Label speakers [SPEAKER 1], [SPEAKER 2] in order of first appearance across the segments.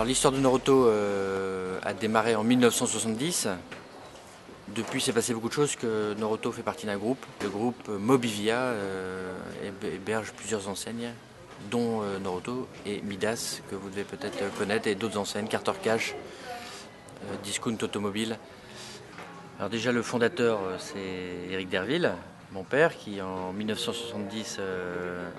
[SPEAKER 1] Alors l'histoire de Norauto a démarré en 1970. Depuis, s'est passé beaucoup de choses que Norauto fait partie d'un groupe. Le groupe Mobivia héberge plusieurs enseignes, dont Norauto et Midas, que vous devez peut-être connaître, et d'autres enseignes, Carter Cash, Discount Automobile. Alors déjà, le fondateur, c'est Éric Derville, mon père, qui en 1970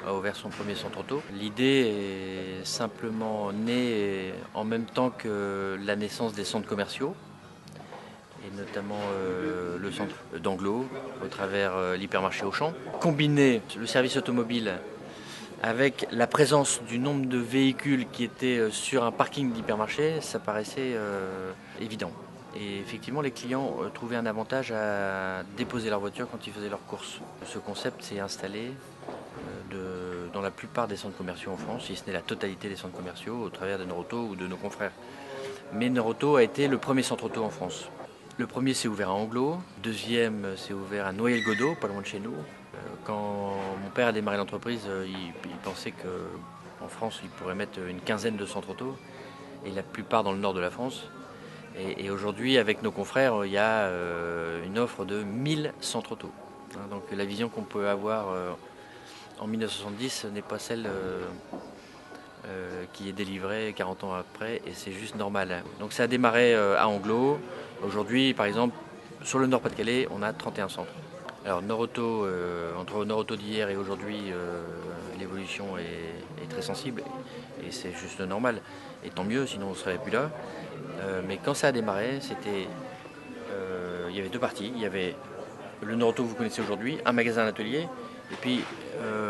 [SPEAKER 1] a ouvert son premier centre auto. L'idée est simplement née en même temps que la naissance des centres commerciaux, et notamment le centre d'Anglo, au travers l'hypermarché Auchan. Combiner le service automobile avec la présence du nombre de véhicules qui étaient sur un parking d'hypermarché, ça paraissait évident. Et effectivement, les clients trouvaient un avantage à déposer leur voiture quand ils faisaient leurs courses. Ce concept s'est installé dans la plupart des centres commerciaux en France, si ce n'est la totalité des centres commerciaux, au travers de Norauto ou de nos confrères. Mais Norauto a été le premier centre auto en France. Le premier s'est ouvert à Anglo, le deuxième s'est ouvert à Noyelles-Godault, pas loin de chez nous. Quand mon père a démarré l'entreprise, il pensait qu'en France, il pourrait mettre une quinzaine de centres auto, et la plupart dans le nord de la France. Et aujourd'hui, avec nos confrères, il y a une offre de 1000 centres auto. Donc la vision qu'on peut avoir en 1970 n'est pas celle qui est délivrée 40 ans après, et c'est juste normal. Donc ça a démarré à Anglo. Aujourd'hui, par exemple, sur le Nord-Pas-de-Calais, on a 31 centres. Alors Norauto, entre Norauto d'hier et aujourd'hui, l'évolution est très sensible, et c'est juste normal. Et tant mieux, sinon on ne serait plus là. Mais quand ça a démarré, il y avait deux parties. Il y avait le Norauto que vous connaissez aujourd'hui, un magasin, un atelier, et puis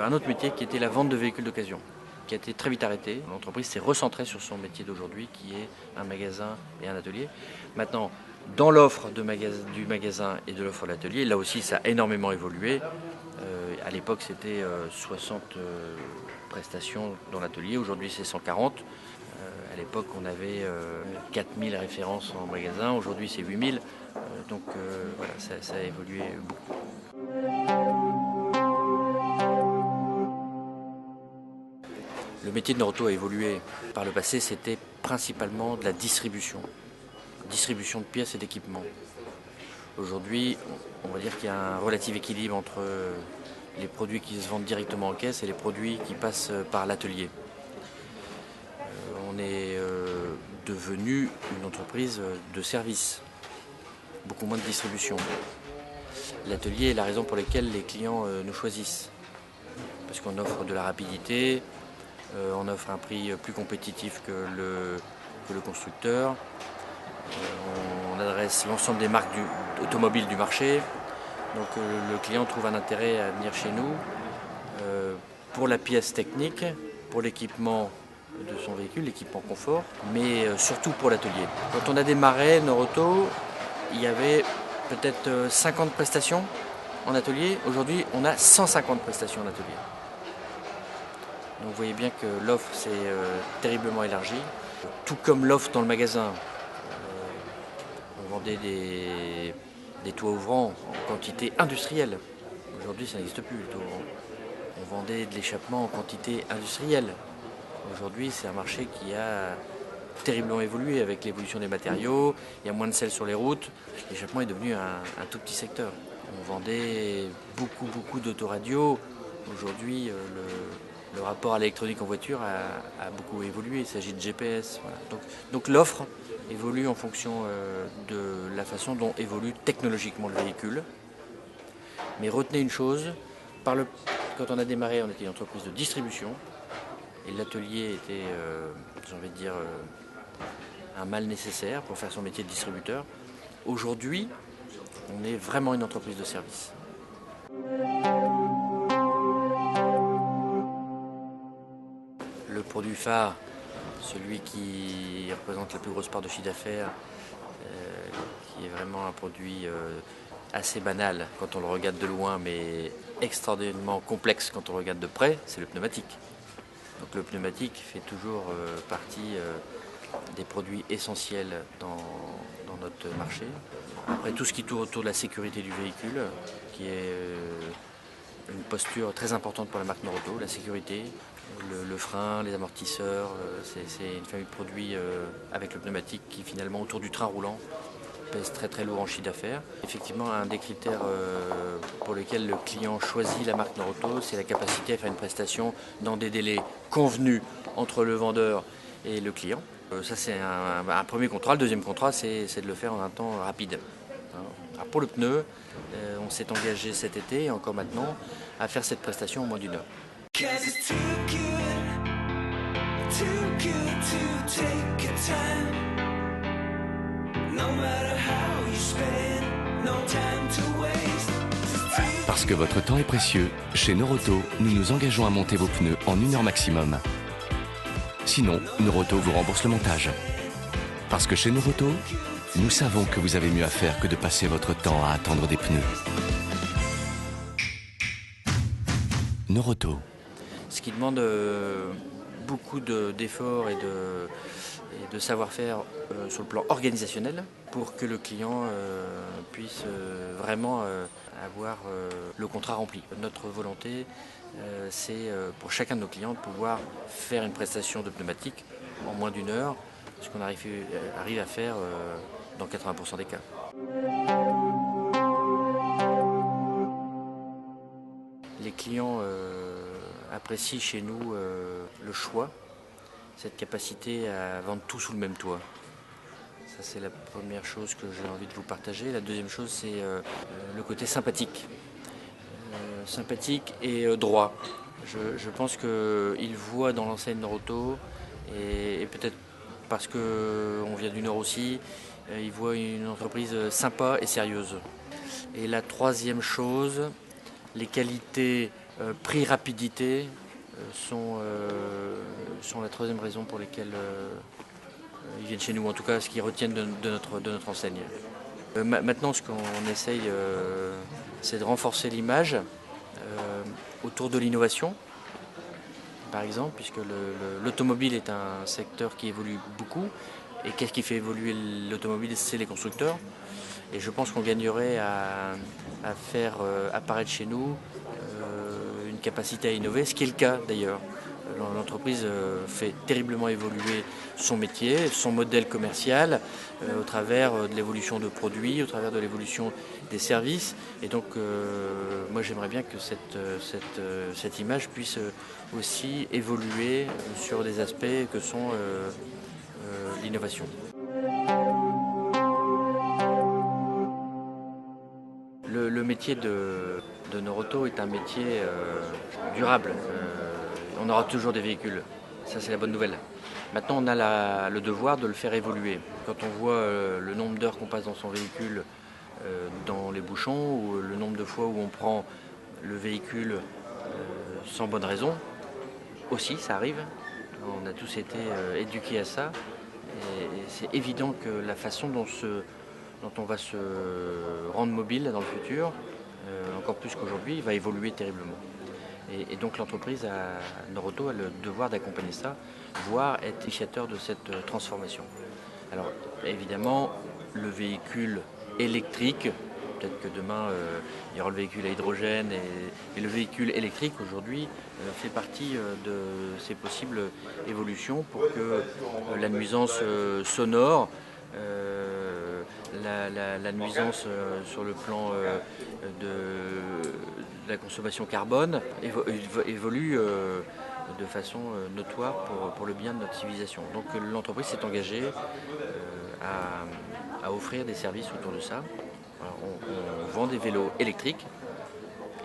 [SPEAKER 1] un autre métier qui était la vente de véhicules d'occasion, qui a été très vite arrêté. L'entreprise s'est recentrée sur son métier d'aujourd'hui, qui est un magasin et un atelier. Maintenant, dans l'offre du magasin et de l'offre de l'atelier, là aussi ça a énormément évolué. À l'époque, c'était 60 prestations dans l'atelier, aujourd'hui c'est 140. À l'époque, on avait 4000 références en magasin, aujourd'hui c'est 8000. Donc voilà, ça a évolué beaucoup. Le métier de Norauto a évolué. Par le passé, c'était principalement de la distribution de pièces et d'équipements. Aujourd'hui, on va dire qu'il y a un relatif équilibre entre les produits qui se vendent directement en caisse et les produits qui passent par l'atelier. On est devenu une entreprise de service, beaucoup moins de distribution. L'atelier est la raison pour laquelle les clients nous choisissent, parce qu'on offre de la rapidité, on offre un prix plus compétitif que le constructeur, on adresse l'ensemble des marques automobiles du marché, donc le client trouve un intérêt à venir chez nous pour la pièce technique, pour l'équipement de son véhicule, l'équipement confort, mais surtout pour l'atelier. Quand on a démarré Norauto, il y avait peut-être 50 prestations en atelier. Aujourd'hui, on a 150 prestations en atelier. Donc vous voyez bien que l'offre s'est terriblement élargie. Tout comme l'offre dans le magasin. On vendait des toits ouvrants en quantité industrielle. Aujourd'hui, ça n'existe plus, le toit ouvrant. On vendait de l'échappement en quantité industrielle. Aujourd'hui, c'est un marché qui a terriblement évolué avec l'évolution des matériaux. Il y a moins de sel sur les routes. L'échappement est devenu un tout petit secteur. On vendait beaucoup d'autoradios. Aujourd'hui, le rapport à l'électronique en voiture a beaucoup évolué. Il s'agit de GPS. Voilà. Donc l'offre évolue en fonction de la façon dont évolue technologiquement le véhicule. Mais retenez une chose, quand on a démarré, on était une entreprise de distribution. Et l'atelier était, j'ai envie de dire, un mal nécessaire pour faire son métier de distributeur. Aujourd'hui, on est vraiment une entreprise de service. Le produit phare, celui qui représente la plus grosse part de chiffre d'affaires, qui est vraiment un produit assez banal quand on le regarde de loin, mais extraordinairement complexe quand on le regarde de près, c'est le pneumatique. Donc le pneumatique fait toujours partie des produits essentiels dans notre marché. Après, tout ce qui tourne autour de la sécurité du véhicule, qui est une posture très importante pour la marque Norauto, la sécurité, le frein, les amortisseurs, c'est une famille de produits avec le pneumatique qui finalement autour du train roulant pèse très très lourd en chiffre d'affaires. Effectivement, un des critères pour lesquels le client choisit la marque Norauto, c'est la capacité à faire une prestation dans des délais convenus entre le vendeur et le client. Ça c'est un premier contrat. Le deuxième contrat, c'est de le faire en un temps rapide. Alors, pour le pneu, on s'est engagé cet été et encore maintenant à faire cette prestation en moins d'1 heure.
[SPEAKER 2] Parce que votre temps est précieux, chez Norauto, nous nous engageons à monter vos pneus en 1 heure maximum. Sinon, Norauto vous rembourse le montage. Parce que chez Norauto, nous savons que vous avez mieux à faire que de passer votre temps à attendre des pneus. Norauto.
[SPEAKER 1] Ce qui demande beaucoup d'efforts et de savoir-faire sur le plan organisationnel pour que le client puisse vraiment avoir le contrat rempli. Notre volonté, c'est pour chacun de nos clients de pouvoir faire une prestation de pneumatique en moins d'1 heure, ce qu'on arrive à faire dans 80% des cas. Les clients apprécient chez nous le choix, cette capacité à vendre tout sous le même toit. Ça, c'est la première chose que j'ai envie de vous partager. La deuxième chose, c'est le côté sympathique. Sympathique et droit. Je pense qu'ils voient dans l'enseigne Norauto, et peut-être parce qu'on vient du Nord aussi, ils voient une entreprise sympa et sérieuse. Et la troisième chose, les qualités prix-rapidité sont la troisième raison pour lesquelles ils viennent chez nous, en tout cas ce qu'ils retiennent de notre enseigne. Maintenant, ce qu'on essaye, c'est de renforcer l'image autour de l'innovation, par exemple, puisque l'automobile est un secteur qui évolue beaucoup. Et qu'est-ce qui fait évoluer l'automobile? C'est les constructeurs. Et je pense qu'on gagnerait à faire apparaître chez nous une capacité à innover, ce qui est le cas d'ailleurs. L'entreprise fait terriblement évoluer son métier, son modèle commercial, au travers de l'évolution de produits, au travers de l'évolution des services. Et donc, moi j'aimerais bien que cette image puisse aussi évoluer sur des aspects que sont l'innovation. Le métier de Norauto est un métier durable. On aura toujours des véhicules, ça c'est la bonne nouvelle. Maintenant on a le devoir de le faire évoluer. Quand on voit le nombre d'heures qu'on passe dans son véhicule dans les bouchons, ou le nombre de fois où on prend le véhicule sans bonne raison, aussi ça arrive. On a tous été éduqués à ça. Et c'est évident que la façon dont on va se rendre mobile dans le futur, encore plus qu'aujourd'hui, va évoluer terriblement. Et donc l'entreprise Norauto a le devoir d'accompagner ça, voire être initiateur de cette transformation. Alors évidemment, le véhicule électrique, peut-être que demain il y aura le véhicule à hydrogène, et le véhicule électrique aujourd'hui fait partie de ces possibles évolutions pour que la nuisance sonore, la nuisance sur le plan de la consommation carbone évolue de façon notoire pour le bien de notre civilisation. Donc l'entreprise s'est engagée à offrir des services autour de ça. Alors, on vend des vélos électriques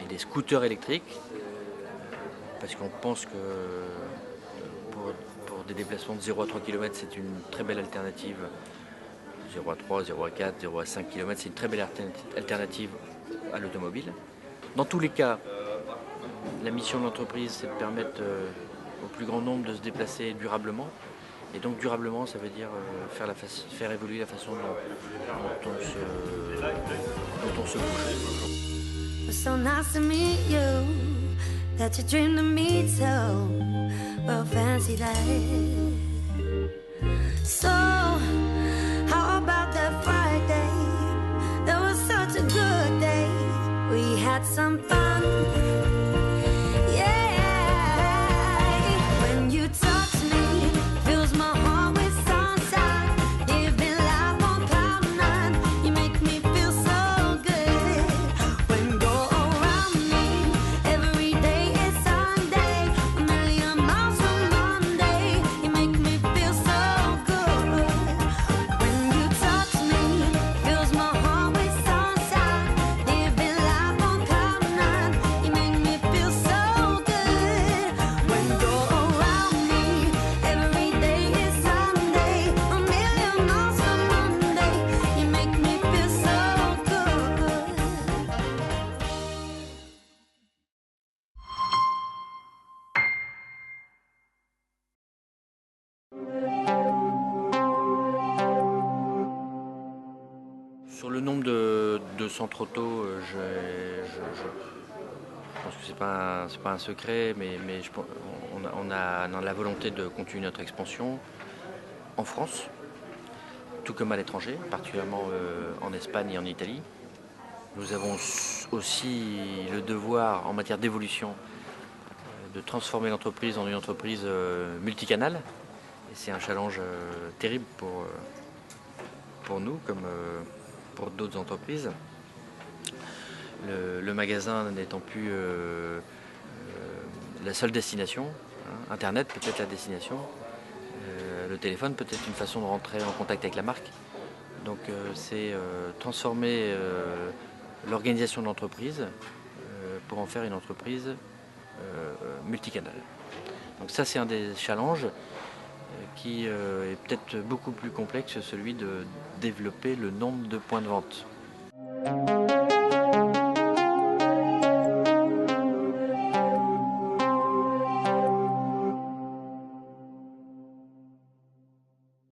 [SPEAKER 1] et des scooters électriques parce qu'on pense que pour des déplacements de 0 à 3 km, c'est une très belle alternative. 0 à 3, 0 à 4, 0 à 5 km, c'est une très belle alternative à l'automobile. Dans tous les cas, la mission de l'entreprise, c'est de permettre au plus grand nombre de se déplacer durablement. Et donc durablement, ça veut dire faire évoluer la façon dont on se bouge.
[SPEAKER 3] So nice to meet you, that you dream to meet so, well fancy that. So, how about that Friday? That was such a good day. We had some fun. Yeah.
[SPEAKER 1] sens trop tôt, je pense que c'est pas un secret, mais on a la volonté de continuer notre expansion en France, tout comme à l'étranger, particulièrement en Espagne et en Italie. Nous avons aussi le devoir en matière d'évolution de transformer l'entreprise en une entreprise multicanale. Et c'est un challenge terrible pour nous comme pour d'autres entreprises. Le magasin n'étant plus la seule destination, hein, Internet peut être la destination, le téléphone peut être une façon de rentrer en contact avec la marque. Donc c'est transformer l'organisation de l'entreprise pour en faire une entreprise multicanale. Donc ça c'est un des challenges qui est peut-être beaucoup plus complexe que celui de développer le nombre de points de vente.